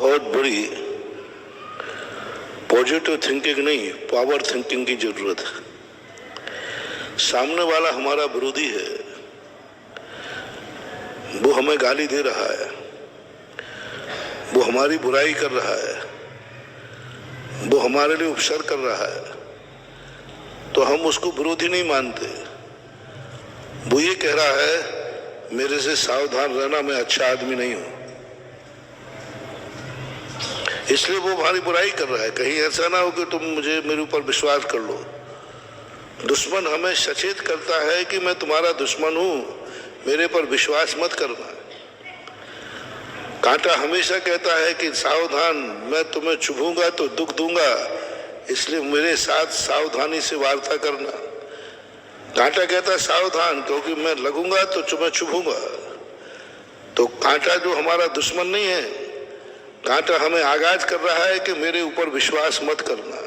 बहुत बड़ी positive thinking नहीं, पावर थिंकिंग की जरूरत है। सामने वाला हमारा विरोधी है, वो हमें गाली दे रहा है, वो हमारी बुराई कर रहा है, वो हमारे लिए उपसर कर रहा है, तो हम उसको विरोधी नहीं मानते। वो ये कह रहा है मेरे से सावधान रहना, मैं अच्छा आदमी नहीं हूं, इसलिए वो हमारी बुराई कर रहा है। कहीं ऐसा ना हो कि तुम मुझे मेरे ऊपर विश्वास कर लो। दुश्मन हमें सचेत करता है कि मैं तुम्हारा दुश्मन हूं, मेरे पर विश्वास मत करना। कांटा हमेशा कहता है कि सावधान, मैं तुम्हें चुभूंगा तो दुख दूंगा, इसलिए मेरे साथ सावधानी से वार्ता करना। कांटा कहता है सावधान, क्योंकि मैं लगूंगा तो तुम्हें चुभूंगा। तो कांटा जो हमारा दुश्मन नहीं है, कांटा हमें आगाज कर रहा है कि मेरे ऊपर विश्वास मत करना,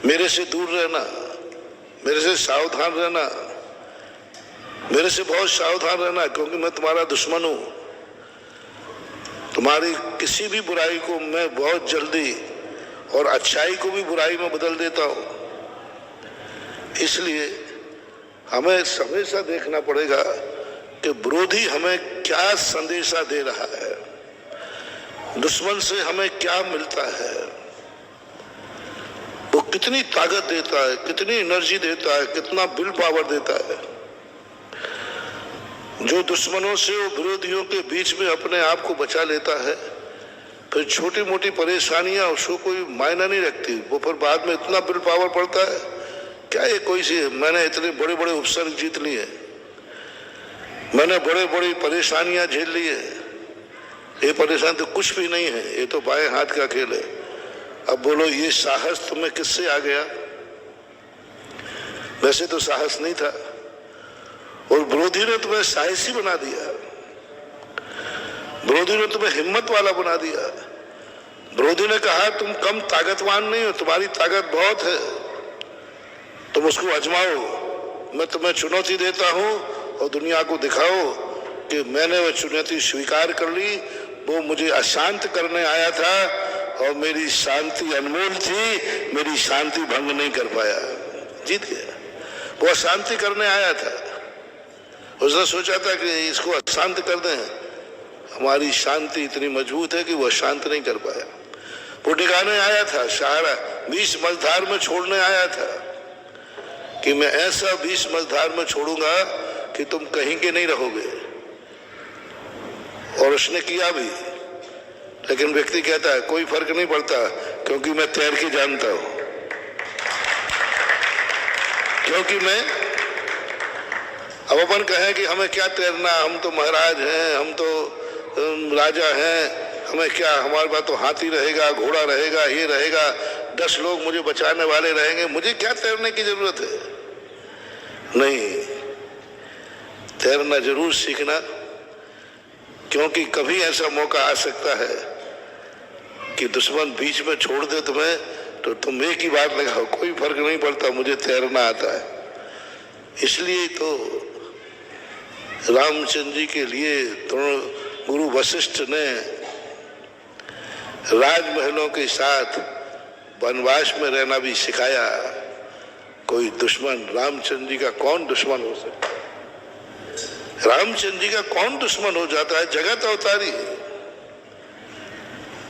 मेरे से दूर रहना, मेरे से सावधान रहना, मेरे से बहुत सावधान रहना, क्योंकि मैं तुम्हारा दुश्मन हूं। तुम्हारी किसी भी बुराई को मैं बहुत जल्दी और अच्छाई को भी बुराई में बदल देता हूं। इसलिए हमें हमेशा देखना पड़ेगा कि विरोधी हमें क्या संदेशा दे रहा है, दुश्मन से हमें क्या मिलता है, वो कितनी ताकत देता है, कितनी एनर्जी देता है, कितना विल पावर देता है। जो दुश्मनों से और विरोधियों के बीच में अपने आप को बचा लेता है, फिर छोटी मोटी परेशानियां उसको कोई मायना नहीं रखती। वो फिर बाद में इतना विल पावर पड़ता है, क्या ये कोई सी, मैंने इतने बड़े बड़े उपसर्ग जीत लिए, मैंने बड़े बड़ी परेशानियां झेल ली है, ये परेशानी तो कुछ भी नहीं है, ये तो बाएं हाथ का खेल है। अब बोलो ये साहस तुम्हें किससे आ गया? वैसे तो साहस नहीं था, और विरोधी ने तुम्हें साहसी बना दिया, विरोधी ने तुम्हें हिम्मत वाला बना दिया। विरोधी ने कहा तुम कम ताकतवान नहीं हो, तुम्हारी ताकत बहुत है, तुम उसको आजमाओ, मैं तुम्हें चुनौती देता हूं और दुनिया को दिखाओ कि मैंने वह चुनौती स्वीकार कर ली। वो मुझे अशांत करने आया था और मेरी शांति अनमोल थी, मेरी शांति भंग नहीं कर पाया, जीत गया। वो अशांति करने आया था, उसने सोचा था कि इसको अशांत कर दें, हमारी शांति इतनी मजबूत है कि वो शांत नहीं कर पाया। वो ठिकाने आया था, सहारा बीच मझधार में छोड़ने आया था कि मैं ऐसा बीच मझधार में छोड़ूंगा कि तुम कहीं के नहीं रहोगे, और उसने किया भी। लेकिन व्यक्ति कहता है कोई फर्क नहीं पड़ता, क्योंकि मैं तैर के जानता हूं, क्योंकि मैं, अब अपन कहें कि हमें क्या तैरना, हम तो महाराज हैं, हम तो राजा हैं, हमें क्या, हमारे पास तो हाथी रहेगा, घोड़ा रहेगा, ये रहेगा, 10 लोग मुझे बचाने वाले रहेंगे, मुझे क्या तैरने की जरूरत है? नहीं, तैरना जरूर सीखना, क्योंकि कभी ऐसा मौका आ सकता है कि दुश्मन बीच में छोड़ दे तुम्हें, तो तुम एक ही बात लगाओ, कोई फर्क नहीं पड़ता, मुझे तैरना आता है। इसलिए तो रामचंद्र जी के लिए गुरु वशिष्ठ ने राजमहलों के साथ वनवास में रहना भी सिखाया। कोई दुश्मन, रामचंद्र जी का कौन दुश्मन हो सकता है? रामचंद्र जी का कौन दुश्मन हो जाता है? जगत अवतारी,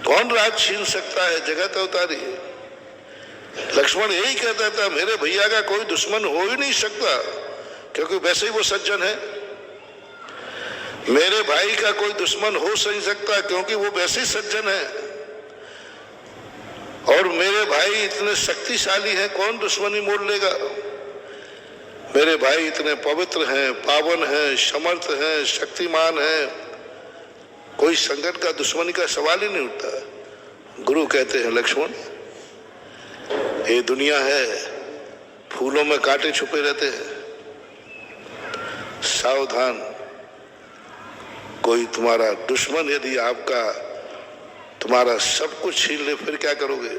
कौन राज छीन सकता है? जगत अवतारी। लक्ष्मण यही कहता था मेरे भैया का कोई दुश्मन हो ही नहीं सकता, क्योंकि वैसे ही वो सज्जन है। मेरे भाई का कोई दुश्मन हो नहीं सकता, क्योंकि वो वैसे ही सज्जन है। और मेरे भाई इतने शक्तिशाली हैं, कौन दुश्मनी मोड़ लेगा? मेरे भाई इतने पवित्र हैं, पावन हैं, समर्थ हैं, शक्तिमान हैं, कोई संकट का, दुश्मनी का सवाल ही नहीं उठता। गुरु कहते हैं लक्ष्मण, ये दुनिया है, फूलों में कांटे छुपे रहते हैं, सावधान, कोई तुम्हारा दुश्मन यदि आपका तुम्हारा सब कुछ छीन ले, फिर क्या करोगे?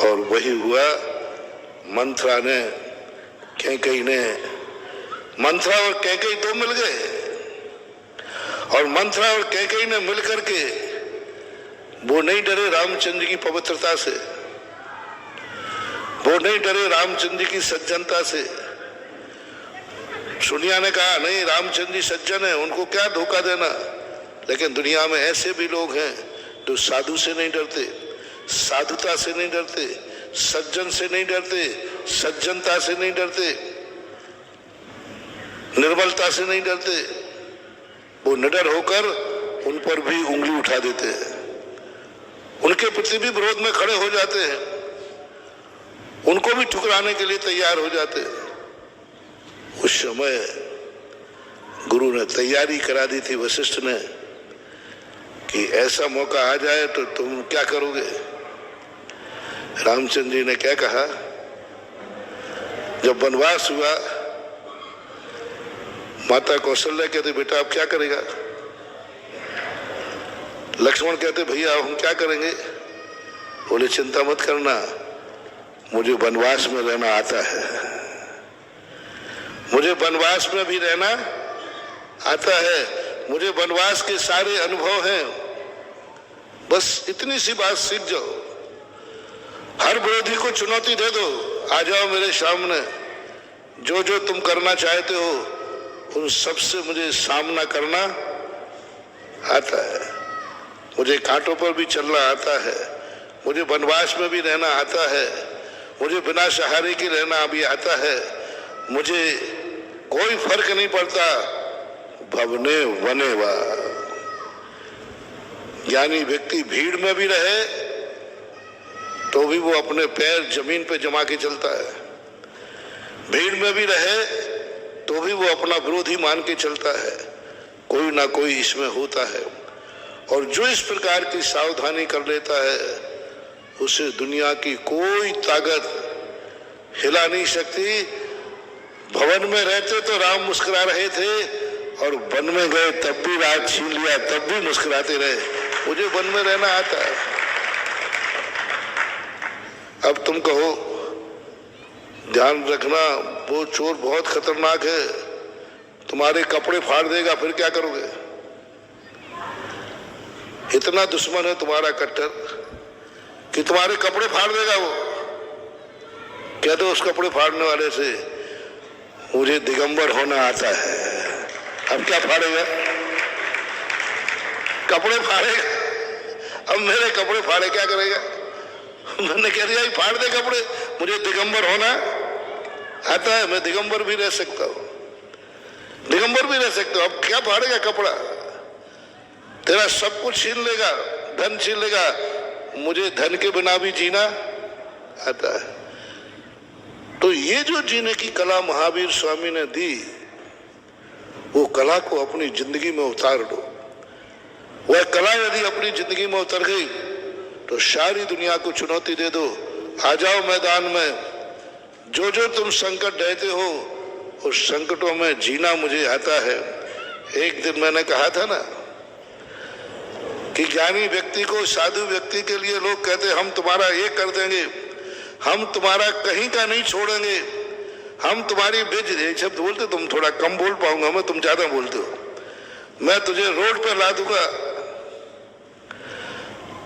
और वही हुआ। मंथरा ने, कैकेयी ने, मंथरा और कैकेयी दो मिल गए और मंथरा और कैकेयी ने मिलकर के वो नहीं डरे रामचंद्र की पवित्रता से, वो नहीं डरे रामचंद्र की सज्जनता से। सुनिया ने कहा नहीं रामचंद्र जी सज्जन है, उनको क्या धोखा देना। लेकिन दुनिया में ऐसे भी लोग हैं जो साधु से नहीं डरते, साधुता से नहीं डरते, सज्जन से नहीं डरते, सज्जनता से नहीं डरते, निर्मलता से नहीं डरते। वो निडर होकर उन पर भी उंगली उठा देते हैं, उनके प्रति भी विरोध में खड़े हो जाते हैं, उनको भी ठुकराने के लिए तैयार हो जाते हैं। उस समय गुरु ने तैयारी करा दी थी वशिष्ठ ने कि ऐसा मौका आ जाए तो तुम क्या करोगे। रामचंद्र जी ने क्या कहा, जब वनवास हुआ माता कौशल्या कहते बेटा आप क्या करेगा। लक्ष्मण कहते भैया हम क्या करेंगे। बोले चिंता मत करना, मुझे वनवास में रहना आता है, मुझे वनवास में भी रहना आता है, मुझे वनवास के सारे अनुभव हैं। बस इतनी सी बात सीख जाओ, हर विरोधी को चुनौती दे दो, आ जाओ मेरे सामने, जो जो तुम करना चाहते हो उन सब से मुझे सामना करना आता है, मुझे कांटों पर भी चलना आता है, मुझे वनवास में भी रहना आता है, मुझे बिना सहारे के रहना भी आता है, मुझे कोई फर्क नहीं पड़ता भवने वने वा। यानी व्यक्ति भीड़ में भी रहे तो भी वो अपने पैर जमीन पे जमा के चलता है, भीड़ में भी रहे तो भी वो अपना विरोधी मान के चलता है, कोई ना कोई इसमें होता है। और जो इस प्रकार की सावधानी कर लेता है उसे दुनिया की कोई ताकत हिला नहीं सकती। भवन में रहते तो राम मुस्कुरा रहे थे और वन में गए तब भी राज छीन लिया, तब भी मुस्कुराते रहे, मुझे वन में रहना आता है। अब तुम कहो ध्यान रखना वो चोर बहुत खतरनाक है, तुम्हारे कपड़े फाड़ देगा, फिर क्या करोगे। इतना दुश्मन है तुम्हारा कट्टर कि तुम्हारे कपड़े फाड़ देगा वो। कह दो उस कपड़े फाड़ने वाले से मुझे दिगंबर होना आता है। अब क्या फाड़ेगा, कपड़े फाड़ेगा। अब मेरे कपड़े फाड़े क्या करेगा। मैंने कह दिया फाड़ दे कपड़े, मुझे दिगंबर होना आता है, मैं दिगंबर भी रह सकता हूँ, दिगंबर भी रह सकता हूँ। अब क्या फाड़ेगा कपड़ा, तेरा सब कुछ छीन लेगा, धन छीन लेगा, मुझे धन के बिना भी जीना आता है। तो ये जो जीने की कला महावीर स्वामी ने दी, वो कला को अपनी जिंदगी में उतार दो। वह कला यदि अपनी जिंदगी में उतर गई तो सारी दुनिया को चुनौती दे दो, आ जाओ मैदान में, जो जो तुम संकट रहते हो उस संकटों में जीना मुझे आता है। एक दिन मैंने कहा था ना कि ज्ञानी व्यक्ति को, साधु व्यक्ति के लिए लोग कहते हम तुम्हारा ये कर देंगे, हम तुम्हारा कहीं का नहीं छोड़ेंगे, हम तुम्हारी बेच शब्द बोलते, तुम थोड़ा कम बोल पाऊंगा मैं, तुम ज्यादा बोलते हो, मैं तुझे रोड पर ला दूंगा।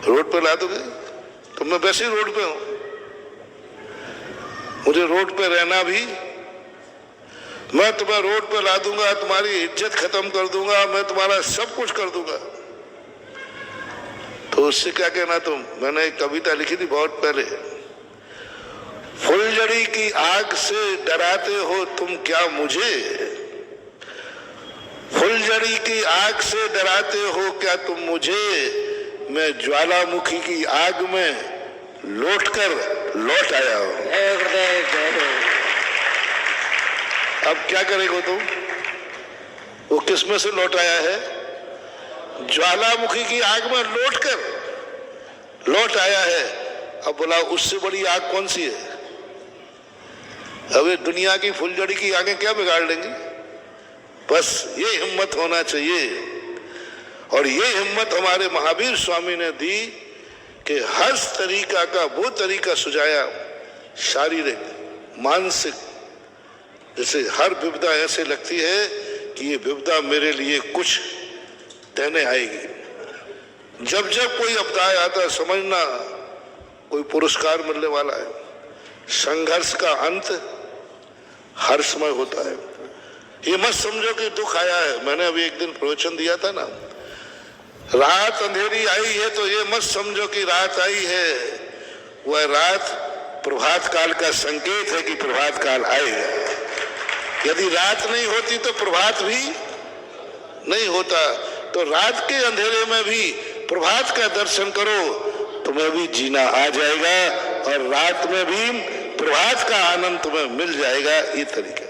रोड पर ला दोगे तो मैं वैसे ही रोड पे हूं, मुझे रोड पे रहना भी, मैं तुम्हें रोड पे ला दूंगा, तुम्हारी इज्जत खत्म कर दूंगा, मैं तुम्हारा सब कुछ कर दूंगा। तो उससे क्या कहना तुम। मैंने एक कविता लिखी थी बहुत पहले, फुलझड़ी की आग से डराते हो तुम क्या मुझे, फुलझड़ी की आग से डराते हो क्या तुम मुझे, मैं ज्वालामुखी की आग में लौटकर लौट आया हूं। अब क्या करेगा तुम। वो किस में से लौट आया है, ज्वालामुखी की आग में लौटकर लौट आया है। अब बोला उससे बड़ी आग कौन सी है। अब दुनिया की फुलझड़ी की आगे क्या बिगाड़ लेंगी। बस ये हिम्मत होना चाहिए, और ये हिम्मत हमारे महावीर स्वामी ने दी कि हर तरीका का वो तरीका सुझाया, शारीरिक, मानसिक। जैसे हर विपदा ऐसे लगती है कि ये विपदा मेरे लिए कुछ देने आएगी। जब जब कोई आपदाएं आता है समझना कोई पुरस्कार मिलने वाला है। संघर्ष का अंत हर्षमय होता है। ये मत समझो कि दुख आया है। मैंने अभी एक दिन प्रवचन दिया था ना, रात अंधेरी आई है तो ये मत समझो कि रात आई है। वह रात प्रभात काल का संकेत है कि प्रभात काल आएगा। यदि रात नहीं होती तो प्रभात भी नहीं होता। तो रात के अंधेरे में भी प्रभात का दर्शन करो, तुम्हें भी जीना आ जाएगा और रात में भी प्रभात का आनंद तुम्हें मिल जाएगा। ये तरीका।